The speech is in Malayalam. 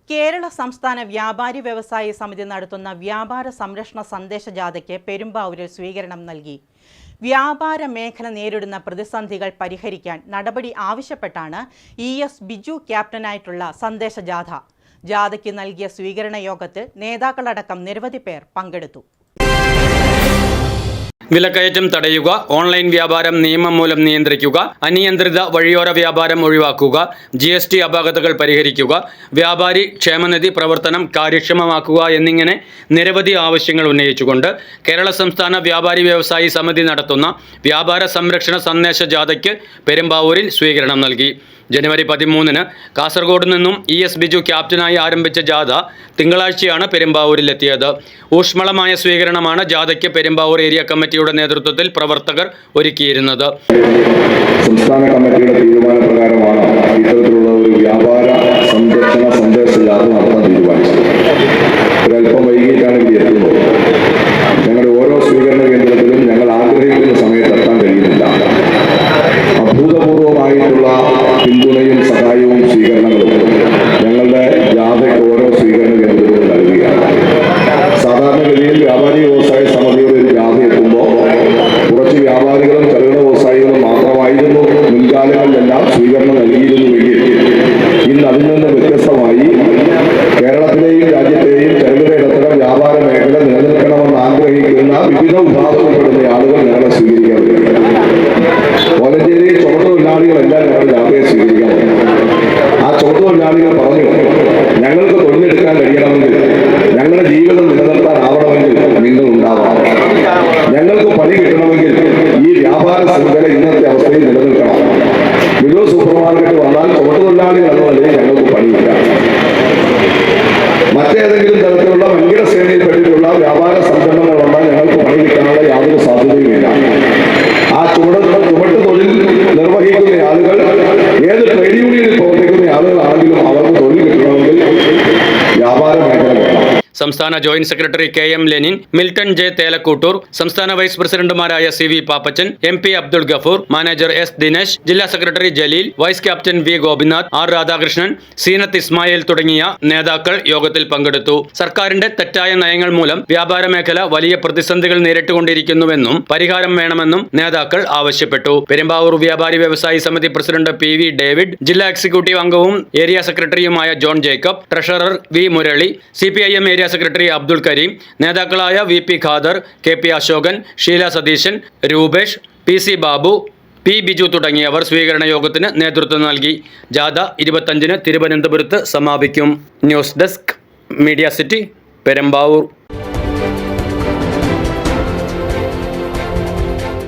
കേരള സംസ്ഥാന വ്യാപാരി വ്യവസായി സമിതി നടത്തുന്ന വ്യാപാര സംരക്ഷണ സന്ദേശ ജാഥയ്ക്ക് പെരുമ്പാവൂരിൽ സ്വീകരണം നൽകി. വ്യാപാര മേഖല നേരിടുന്ന പ്രതിസന്ധികൾ പരിഹരിക്കാൻ നടപടി ആവശ്യപ്പെട്ടാണ് ഇ.എസ്. ബിജു ക്യാപ്റ്റനായിട്ടുള്ള സന്ദേശ ജാഥ. ജാഥയ്ക്ക് നൽകിയ സ്വീകരണ യോഗത്തിൽ നേതാക്കളടക്കം നിരവധി പേർ പങ്കെടുത്തു. വിലക്കയറ്റം തടയുക, ഓൺലൈൻ വ്യാപാരം നിയമം മൂലം നിയന്ത്രിക്കുക, അനിയന്ത്രിത വഴിയോര വ്യാപാരം ഒഴിവാക്കുക, GST അപാകതകൾ പരിഹരിക്കുക, വ്യാപാരി ക്ഷേമനിധി പ്രവർത്തനം കാര്യക്ഷമമാക്കുക എന്നിങ്ങനെ നിരവധി ആവശ്യങ്ങൾ ഉന്നയിച്ചുകൊണ്ട് കേരള സംസ്ഥാന വ്യാപാരി വ്യവസായി സമിതി നടത്തുന്ന വ്യാപാര സംരക്ഷണ സന്ദേശ ജാഥയ്ക്ക് പെരുമ്പാവൂരിൽ സ്വീകരണം നൽകി. ജനുവരി 13-ന് കാസർഗോഡ് നിന്നും ഇ.എസ്. ബിജു ക്യാപ്റ്റനായി ആരംഭിച്ച ജാഥ തിങ്കളാഴ്ചയാണ് പെരുമ്പാവൂരിലെത്തിയത്. ഊഷ്മളമായ സ്വീകരണമാണ് ജാഥയ്ക്ക് പെരുമ്പാവൂർ ഏരിയ കമ്മിറ്റിയുടെ നേതൃത്വത്തിൽ പ്രവർത്തകർ ഒരുക്കിയിരുന്നത്. സംസ്ഥാന കമ്മിറ്റിയുടെ തീരുമാനപ്രകാരമാണ് ഇത്തരത്തിലുള്ള ഒരു വ്യാപാര സംരക്ഷണ സന്ദേശ ജാഥ നടത്താൻ തീരുമാനിച്ചത്. ഒരല്പം വൈകിട്ടാണ് ഇവിടെ എത്തുന്നത്. ഞങ്ങളുടെ ഓരോ സ്വീകരണ കേന്ദ്രത്തിലും ഞങ്ങൾ ആഗ്രഹിക്കുന്ന സമയത്ത് എത്താൻ കഴിയുന്നില്ല. അഭൂതപൂർവമായിട്ടുള്ള പിന്തുണയും സഹായവും സ്വീകരണങ്ങളും ഞങ്ങളുടെ ജാഥയ്ക്ക് ഓരോ സ്വീകരണ കേന്ദ്രത്തിലും നൽകുകയാണ്. സാധാരണഗതിയിൽ വ്യാപാരി വ്യവസായ സമിതിയുടെ ഒരു ജാഥ എത്തുമ്പോൾ കുറച്ച് വ്യാപാരികളും ചെറുകിട വ്യവസായികളും മാത്രമായിരുന്നു മുൻകാലങ്ങളിലെല്ലാം സ്വീകരണം നൽകിയിരുന്നുവെങ്കിൽ ഇന്ന് അതിൽ നിന്ന് വ്യത്യസ്തമായി കേരളത്തിലെയും രാജ്യത്തെയും ചെറുകിട ഇടത്തരം വ്യാപാര മേഖല നിലനിൽക്കണമെന്ന് ആഗ്രഹിക്കുന്ന വിവിധ വിഭാഗത്തിൽപ്പെടുന്ന ആളുകൾ ഞങ്ങളെ സ്വീകരിക്കാൻ വരികയാണ്. വോളണ്ടിയറി ചുമട്ടുതൊഴിലാളികളെല്ലാം ഞങ്ങൾ ജാഥയെ സ്വീകരിക്കാൻ വന്നു. ആ ചുമട്ടുതൊഴിലാളികൾ പറഞ്ഞു, ഞങ്ങൾക്ക് തൊഴിലെടുക്കാൻ കഴിയണമെങ്കിൽ, ഞങ്ങളുടെ ജീവിതം നിലനിർത്താനാവണമെങ്കിൽ നിങ്ങൾ ഉണ്ടാവണം. ഞങ്ങൾക്ക് പണി കിട്ടണമെങ്കിൽ ഈ വ്യാപാര ശൃംഖല ഇന്നത്തെ അവസ്ഥയിൽ നിലനിൽക്കണം. വിലോ സൂപ്പർ മാർക്കറ്റ് വന്നാൽ ചുമട്ടുതൊഴിലാളികൾ അതുപോലെ ഞങ്ങൾക്ക് പണിയില്ല. മറ്റേതെങ്കിലും തരത്തിലുള്ള വൻകിട ശ്രേണിയിൽപ്പെട്ടിട്ടുള്ള വ്യാപാര സംരംഭങ്ങൾ വന്നാൽ ഞങ്ങൾക്ക് പണി കിട്ടാനുള്ള യാതൊരു സാധ്യതയുമില്ല. ആ ചുമട്ട് തൊഴിൽ നിർവഹിക്കുന്ന ആളുകൾ ഏത് ട്രേഡ് യൂണിയനിൽ പ്രവർത്തിക്കുന്ന ആളുകളാണെങ്കിലും അവർക്ക് തൊഴിൽ കിട്ടണമെങ്കിൽ വ്യാപാര മേഖല വേണം. സംസ്ഥാന joint secretary KM Lenin, Milton J Thelakkoottoor, സംസ്ഥാന വൈസ് പ്രസിഡന്റുമാരായ CV Pappachan, MP Abdul Gafoor, manager S Dinesh, ജില്ലാ secretary Jaleel, vice captain V Gopinath, R Radhakrishnan, Seenath Ismail തുടങ്ങിയ നേതാക്കൾ യോഗത്തിൽ പങ്കെടുത്തു. സർക്കാരിന്റെ തെറ്റായ നയങ്ങൾ മൂലം വ്യാപാര മേഖല വലിയ പ്രതിസന്ധികൾ നേരിട്ടുകൊണ്ടിരിക്കുന്നുവെന്നും പരിഹാരം വേണമെന്നും നേതാക്കൾ ആവശ്യപ്പെട്ടു. പെരുമ്പാവൂർ വ്യാപാരി വ്യവസായി സമിതി പ്രസിഡന്റ് PV ഡേവിഡ്, ജില്ലാ എക്സിക്യൂട്ടീവ് അംഗവും ഏരിയ സെക്രട്ടറിയുമായ John Jacob, treasurer V Murali, CPIM area secretary Abdul Kareem, നേതാക്കളായ VP Khader, KP Ashokan, Sheela Satheesan, Rupesh, PC Babu, P Biju തുടങ്ങിയവർ സ്വീകരണ യോഗത്തിന് നേതൃത്വം നൽകി. ജാഥ 25-ന് തിരുവനന്തപുരത്ത് സമാപിക്കും. News desk, media city, Perumbavoor.